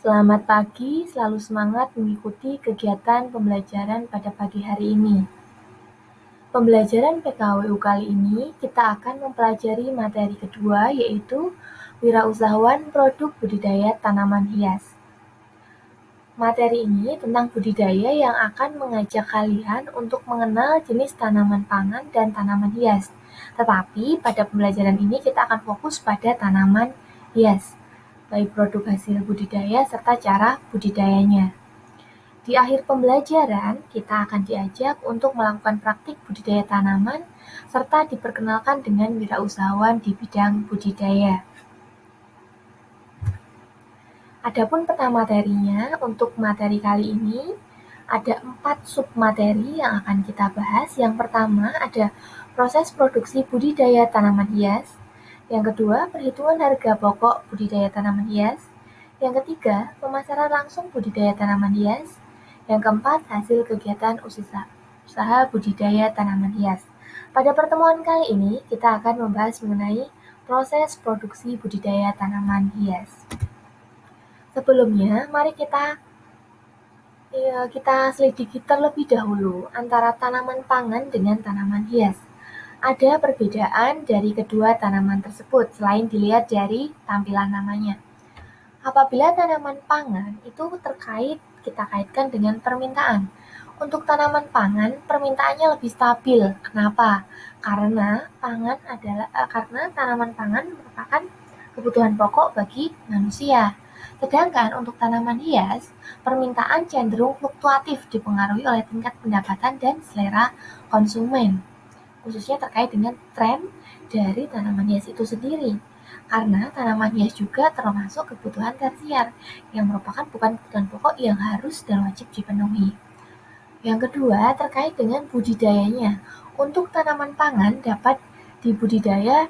Selamat pagi, selalu semangat mengikuti kegiatan pembelajaran pada pagi hari ini. Pembelajaran PKWU kali ini kita akan mempelajari materi kedua, yaitu wirausahawan produk budidaya tanaman hias. Materi ini tentang budidaya yang akan mengajak kalian untuk mengenal jenis tanaman pangan dan tanaman hias. Tetapi pada pembelajaran ini kita akan fokus pada tanaman hias, baik produk hasil budidaya serta cara budidayanya. Di akhir pembelajaran, kita akan diajak untuk melakukan praktik budidaya tanaman serta diperkenalkan dengan wirausahawan di bidang budidaya. Adapun peta materinya, untuk materi kali ini ada 4 submateri yang akan kita bahas. Yang pertama ada proses produksi budidaya tanaman hias. Yang kedua, perhitungan harga pokok budidaya tanaman hias. Yang ketiga, pemasaran langsung budidaya tanaman hias. Yang keempat, hasil kegiatan usaha budidaya tanaman hias. Pada pertemuan kali ini, kita akan membahas mengenai proses produksi budidaya tanaman hias. Sebelumnya, mari kita selidiki terlebih dahulu antara tanaman pangan dengan tanaman hias. Ada perbedaan dari kedua tanaman tersebut selain dilihat dari tampilan namanya. Apabila tanaman pangan itu kita kaitkan dengan permintaan. Untuk tanaman pangan, permintaannya lebih stabil. Kenapa? Karena tanaman pangan merupakan kebutuhan pokok bagi manusia. Sedangkan untuk tanaman hias, permintaan cenderung fluktuatif dipengaruhi oleh tingkat pendapatan dan selera konsumen, khususnya terkait dengan tren dari tanaman hias itu sendiri. Karena tanaman hias juga termasuk kebutuhan tersier, yang merupakan bukan kebutuhan pokok yang harus dan wajib dipenuhi. Yang kedua, terkait dengan budidayanya. Untuk tanaman pangan dapat dibudidaya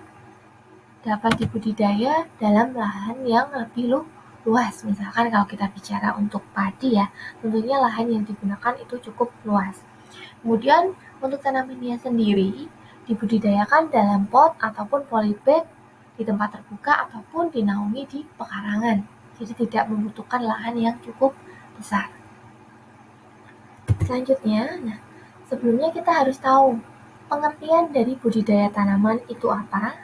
dalam lahan yang lebih luas. Misalkan kalau kita bicara untuk padi ya, tentunya lahan yang digunakan itu cukup luas. Kemudian untuk tanaman hias sendiri dibudidayakan dalam pot ataupun polybag di tempat terbuka ataupun dinaungi di pekarangan. Jadi tidak membutuhkan lahan yang cukup besar. Selanjutnya, sebelumnya kita harus tahu pengertian dari budidaya tanaman itu apa.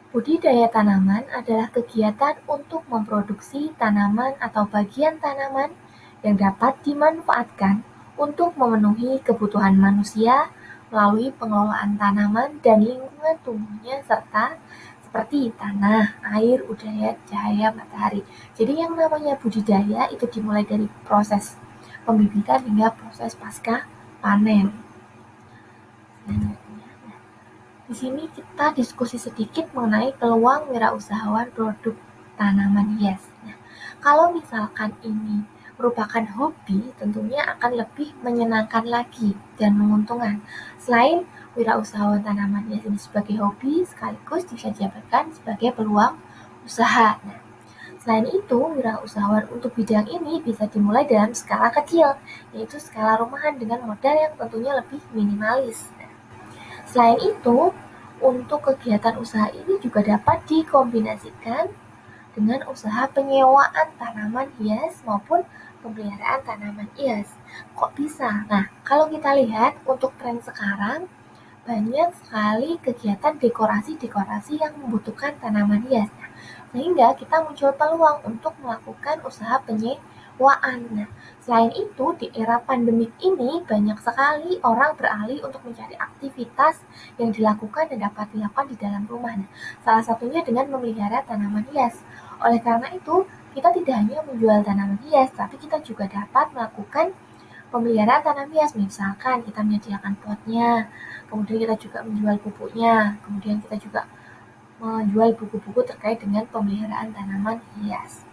Budidaya tanaman adalah kegiatan untuk memproduksi tanaman atau bagian tanaman yang dapat dimanfaatkan untuk memenuhi kebutuhan manusia melalui pengelolaan tanaman dan lingkungan tumbuhnya serta seperti tanah, air, udara, cahaya matahari. Jadi yang namanya budidaya itu dimulai dari proses pembibitan hingga proses pasca panen. Di sini kita diskusi sedikit mengenai peluang wirausahawan produk tanaman hias. Kalau misalkan ini merupakan hobi, tentunya akan lebih menyenangkan lagi dan menguntungkan. Selain wirausahawan tanaman hias ini sebagai hobi, sekaligus bisa dijabarkan sebagai peluang usaha. Selain itu, wirausahawan untuk bidang ini bisa dimulai dalam skala kecil, yaitu skala rumahan dengan modal yang tentunya lebih minimalis. Selain itu, untuk kegiatan usaha ini juga dapat dikombinasikan dengan usaha penyewaan tanaman hias maupun pemeliharaan tanaman hias. Kok bisa? Nah, kalau kita lihat untuk tren sekarang, banyak sekali kegiatan dekorasi-dekorasi yang membutuhkan tanaman hias. Sehingga kita muncul peluang untuk melakukan usaha penyewaan. Nah, selain itu, di era pandemik ini banyak sekali orang beralih untuk mencari aktivitas yang dilakukan dan dapat dilakukan di dalam rumah. Nah, salah satunya dengan memelihara tanaman hias. Oleh karena itu, kita tidak hanya menjual tanaman hias, tapi kita juga dapat melakukan pemeliharaan tanaman hias. Misalkan kita menyediakan potnya, kemudian kita juga menjual pupuknya, kemudian kita juga menjual buku-buku terkait dengan pemeliharaan tanaman hias.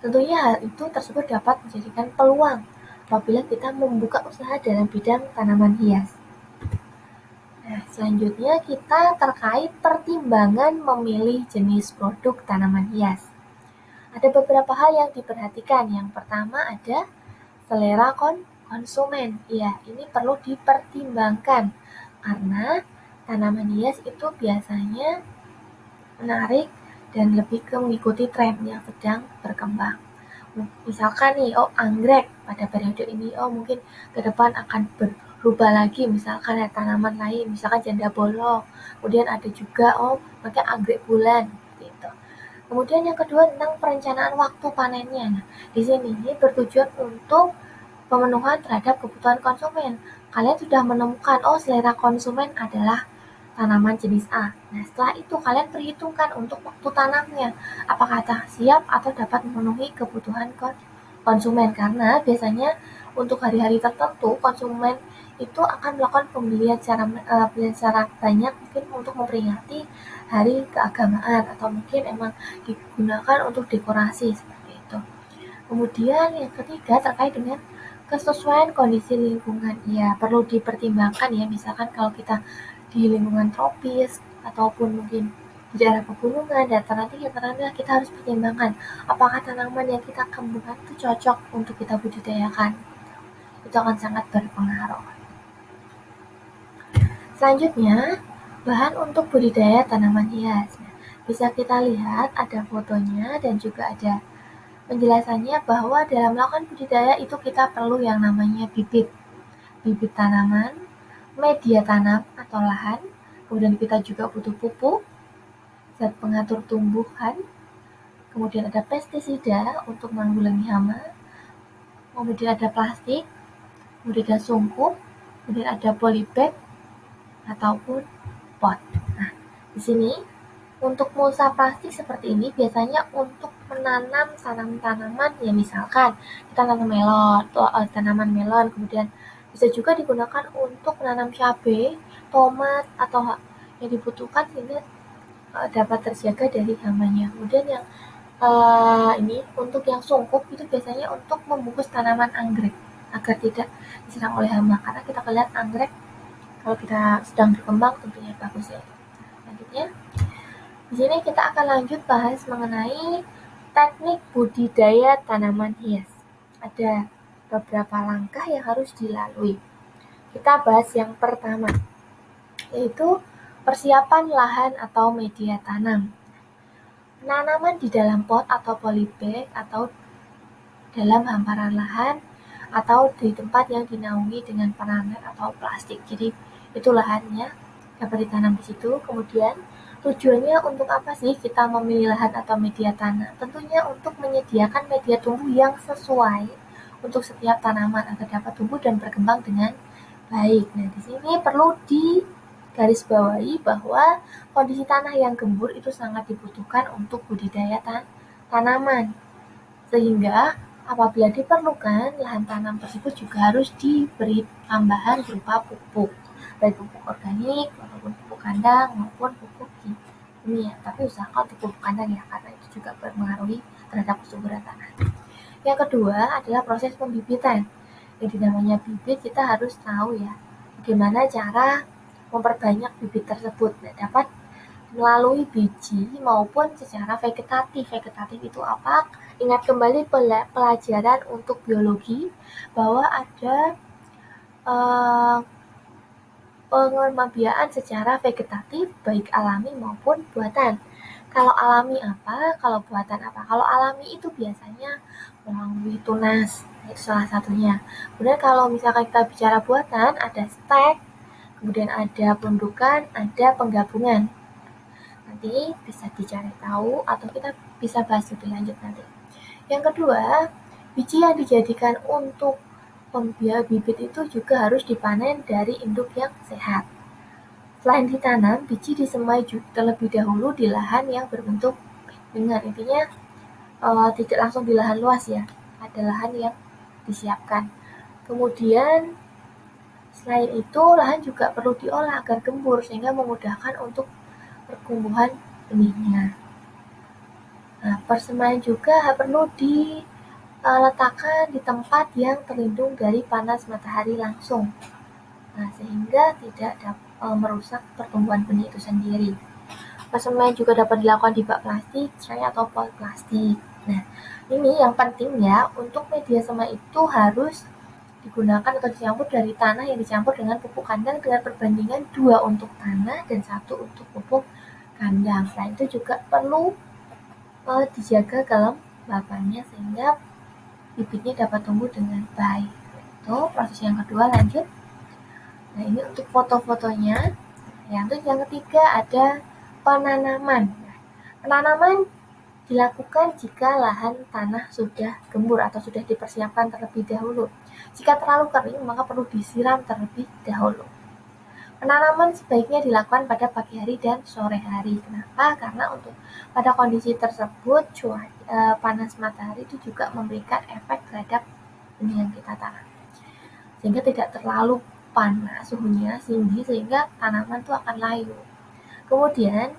Tentunya hal itu tersebut dapat menjadikan peluang apabila kita membuka usaha dalam bidang tanaman hias. Nah, selanjutnya kita terkait pertimbangan memilih jenis produk tanaman hias. Ada beberapa hal yang diperhatikan. Yang pertama ada selera konsumen. Ya, ini perlu dipertimbangkan karena tanaman hias itu biasanya menarik dan lebih ke mengikuti tren yang sedang berkembang. Misalkan nih, anggrek pada periode ini, mungkin ke depan akan berubah lagi, misalkan ada tanaman lain, misalkan janda bolong, kemudian ada juga, pakai anggrek bulan, gitu. Kemudian yang kedua tentang perencanaan waktu panennya. Nah, di sini bertujuan untuk pemenuhan terhadap kebutuhan konsumen. Kalian sudah menemukan, selera konsumen adalah tanaman jenis A. Nah, setelah itu kalian perhitungkan untuk waktu tanamnya. Apakah siap atau dapat memenuhi kebutuhan konsumen. Karena biasanya untuk hari-hari tertentu, konsumen itu akan melakukan pembelian secara banyak, mungkin untuk memperingati hari keagamaan, atau mungkin emang digunakan untuk dekorasi, seperti itu. Kemudian yang ketiga terkait dengan kesesuaian kondisi lingkungan. Ya, perlu dipertimbangkan ya, misalkan kalau kita di lingkungan tropis ataupun mungkin di daerah pegunungan, dataran tinggi, kita harus pertimbangkan apakah tanaman yang kita kembangkan itu cocok untuk kita budidayakan. Itu akan sangat berpengaruh. Selanjutnya, bahan untuk budidaya tanaman hias. Bisa kita lihat ada fotonya dan juga ada penjelasannya bahwa dalam melakukan budidaya itu kita perlu yang namanya bibit tanaman, media tanam atau lahan, kemudian kita juga butuh pupuk, zat pengatur tumbuhan, kemudian ada pestisida untuk menanggulangi hama, kemudian ada plastik, kemudian ada sungkup, kemudian ada polybag ataupun pot. Nah, di sini untuk mulsa plastik seperti ini biasanya untuk menanam tanaman ya, misalkan kita tanam melon, tanaman melon, kemudian bisa juga digunakan untuk menanam cabai, tomat, atau yang dibutuhkan sehingga dapat terjaga dari hamanya. Kemudian yang ini untuk yang sungkup itu biasanya untuk membungkus tanaman anggrek agar tidak diserang oleh hama, karena kita lihat anggrek kalau kita sedang berkembang tentunya bagus ya. Selanjutnya, di sini kita akan lanjut bahas mengenai teknik budidaya tanaman hias. Ada beberapa langkah yang harus dilalui. Kita bahas yang pertama, yaitu persiapan lahan atau media tanam. Penanaman di dalam pot atau polybag atau dalam hamparan lahan atau di tempat yang dinaungi dengan penaman atau plastik. Jadi itu lahannya dapat ditanam di situ. Kemudian tujuannya untuk apa sih kita memilih lahan atau media tanam? Tentunya untuk menyediakan media tumbuh yang sesuai untuk setiap tanaman agar dapat tumbuh dan berkembang dengan baik. Nah, di sini perlu digarisbawahi bahwa kondisi tanah yang gembur itu sangat dibutuhkan untuk budidaya tanaman. Sehingga apabila diperlukan, lahan tanam tersebut juga harus diberi tambahan berupa pupuk, baik pupuk organik ataupun pupuk kandang maupun pupuk kimia. Tapi usahakan untuk pupuk kandang ya, karena itu juga berpengaruh terhadap kesuburan tanah. Yang kedua adalah proses pembibitan. Jadi namanya bibit, kita harus tahu ya bagaimana cara memperbanyak bibit tersebut. Nah, dapat melalui biji maupun secara vegetatif. Vegetatif itu apa? Ingat kembali pelajaran untuk biologi bahwa ada pengembang-biakan secara vegetatif baik alami maupun buatan. Kalau alami apa? Kalau buatan apa? Kalau alami itu biasanya melalui tunas, itu salah satunya. Kemudian kalau misalkan kita bicara buatan, ada stek, kemudian ada penundukan, ada penggabungan. Nanti bisa dicari tahu atau kita bisa bahas lebih lanjut nanti. Yang kedua, biji yang dijadikan untuk pembiak bibit itu juga harus dipanen dari induk yang sehat. Selain ditanam, biji disemai terlebih dahulu di lahan yang berbentuk dengan intinya tidak langsung di lahan luas ya, ada lahan yang disiapkan. Kemudian selain itu lahan juga perlu diolah agar gembur sehingga memudahkan untuk pertumbuhan benihnya. Nah, persemaian juga perlu diletakkan di tempat yang terlindung dari panas matahari langsung. Nah, sehingga tidak merusak pertumbuhan benih itu sendiri. Persemaian juga dapat dilakukan di bak plastik, tray atau pot plastik. Nah, ini yang penting ya, untuk media semai itu harus digunakan atau dicampur dari tanah yang dicampur dengan pupuk kandang dengan perbandingan 2 untuk tanah dan 1 untuk pupuk kandang. Selain itu juga perlu dijaga kelembapannya sehingga bibitnya dapat tumbuh dengan baik. Itu proses yang kedua. Lanjut. Nah, ini untuk foto-fotonya. Yang ketiga ada penanaman. Nah, penanaman dilakukan jika lahan tanah sudah gembur atau sudah dipersiapkan terlebih dahulu. Jika terlalu kering, maka perlu disiram terlebih dahulu. Penanaman sebaiknya dilakukan pada pagi hari dan sore hari. Kenapa? Karena untuk pada kondisi tersebut panas matahari itu juga memberikan efek terhadap benih yang kita tanam. Sehingga tidak terlalu panas suhunya tinggi sehingga tanaman itu akan layu. Kemudian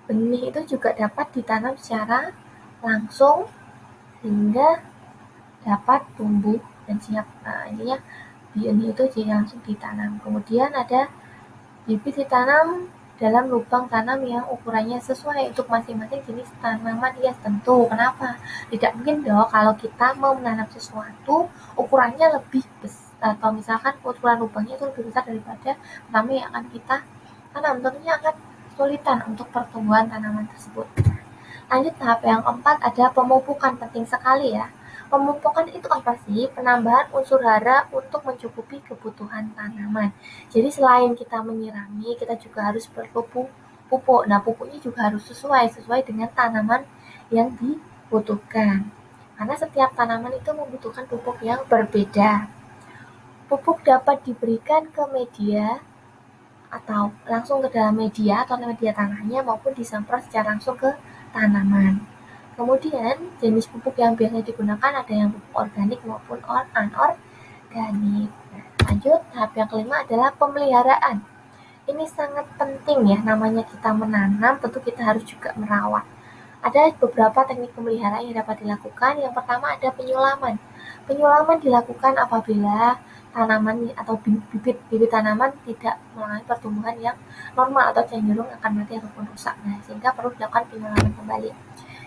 benih itu juga dapat ditanam secara langsung hingga dapat tumbuh dan siap. Nah, intinya benih itu langsung ditanam. Kemudian ada bibit ditanam dalam lubang tanam yang ukurannya sesuai untuk masing-masing jenis tanaman hias tentu. Kenapa? Tidak mungkin dong kalau kita mau menanam sesuatu ukurannya lebih besar atau misalkan ukuran lubangnya itu lebih besar daripada tanaman yang akan kita tanam. Tentunya akan kesulitan untuk pertumbuhan tanaman tersebut. Lanjut tahap yang keempat ada pemupukan, penting sekali ya. Pemupukan itu apa sih? Penambahan unsur hara untuk mencukupi kebutuhan tanaman. Jadi selain kita menyirami, kita juga harus perlu pupuk. Nah, pupuknya juga harus sesuai dengan tanaman yang dibutuhkan. Karena setiap tanaman itu membutuhkan pupuk yang berbeda. Pupuk dapat diberikan ke media atau langsung ke dalam media atau media tanahnya maupun disemprot secara langsung ke tanaman. Kemudian jenis pupuk yang biasanya digunakan ada yang pupuk organik maupun anorganik. Nah, lanjut tahap yang kelima adalah pemeliharaan. Ini sangat penting ya, namanya kita menanam tentu kita harus juga merawat. Ada beberapa teknik pemeliharaan yang dapat dilakukan. Yang pertama ada penyulaman. Penyulaman dilakukan apabila tanaman atau bibit tanaman tidak mengalami pertumbuhan yang normal atau cenderung akan mati ataupun rusak. Nah, sehingga perlu dilakukan penyulaman kembali.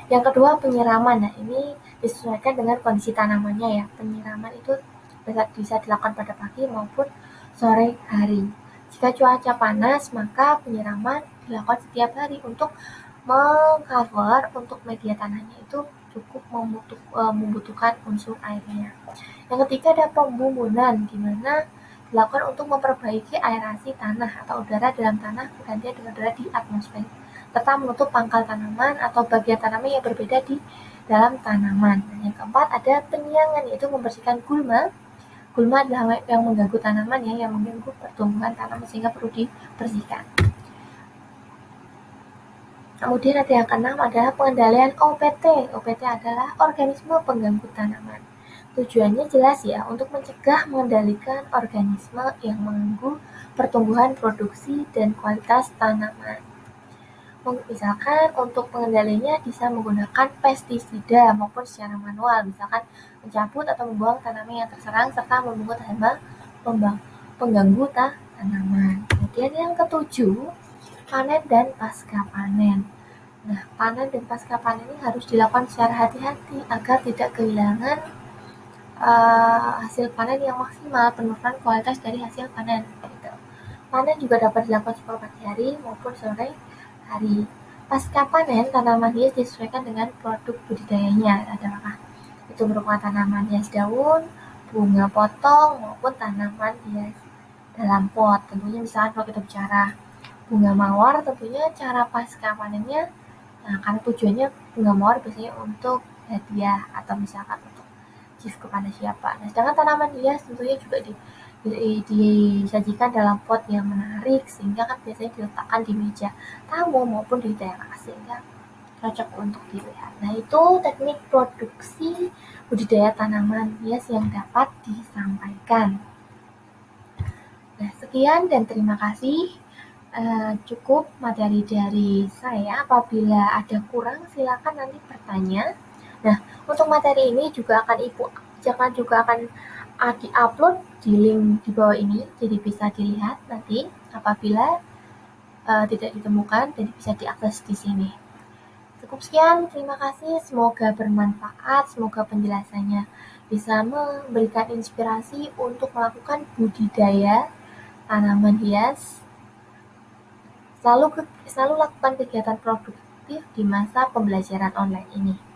Yang kedua penyiraman. Nah, ini disesuaikan dengan kondisi tanamannya ya. Penyiraman itu bisa dilakukan pada pagi maupun sore hari. Jika cuaca panas, maka penyiraman dilakukan setiap hari untuk mengcover untuk media tanahnya itu cukup membutuhkan unsur airnya. Yang ketiga ada pembumbunan, di mana dilakukan untuk memperbaiki aerasi tanah atau udara dalam tanah bergantian dengan udara di atmosfer, serta menutup pangkal tanaman atau bagian tanaman yang berbeda di dalam tanaman. Dan yang keempat ada penyiangan, yaitu membersihkan gulma. Gulma adalah yang mengganggu tanaman ya, yang mengganggu pertumbuhan tanaman sehingga perlu dibersihkan. Kemudian ada yang keenam adalah pengendalian OPT. OPT adalah organisme pengganggu tanaman. Tujuannya jelas ya, untuk mencegah mengendalikan organisme yang mengganggu pertumbuhan, produksi, dan kualitas tanaman. Misalkan untuk pengendalinya bisa menggunakan pestisida maupun secara manual, misalkan mencabut atau membuang tanaman yang terserang serta memungut hama pengganggu tanaman. Kemudian yang ketujuh, panen dan pasca panen. Nah, panen dan pasca panen ini harus dilakukan secara hati-hati agar tidak kehilangan hasil panen yang maksimal, penurunan kualitas dari hasil panen. Gitu. Panen juga dapat dilakukan seperti pagi hari maupun sore hari. Pasca panen, tanaman hias disesuaikan dengan produk budidayanya. Apakah itu merupakan tanaman hias daun, bunga potong, maupun tanaman hias dalam pot. Tentunya misalnya kalau kita bicara bunga mawar, tentunya cara pasca panennya, nah karena tujuannya bunga mawar biasanya untuk hadiah atau misalkan untuk gift kepada siapa. Nah, sedangkan tanaman hias tentunya juga disajikan dalam pot yang menarik sehingga kan biasanya diletakkan di meja tamu maupun di teras sehingga cocok untuk dilihat. Nah, itu teknik produksi budidaya tanaman hias yang dapat disampaikan. Nah, sekian dan terima kasih. Cukup materi dari saya. Apabila ada kurang, silakan nanti bertanya. Nah, untuk materi ini juga akan di-upload di link di bawah ini, jadi bisa dilihat nanti apabila tidak ditemukan, jadi bisa diakses di sini. Cukup sekian, terima kasih. Semoga bermanfaat, semoga penjelasannya bisa memberikan inspirasi untuk melakukan budidaya tanaman hias. Selalu lakukan kegiatan efektif di masa pembelajaran online ini?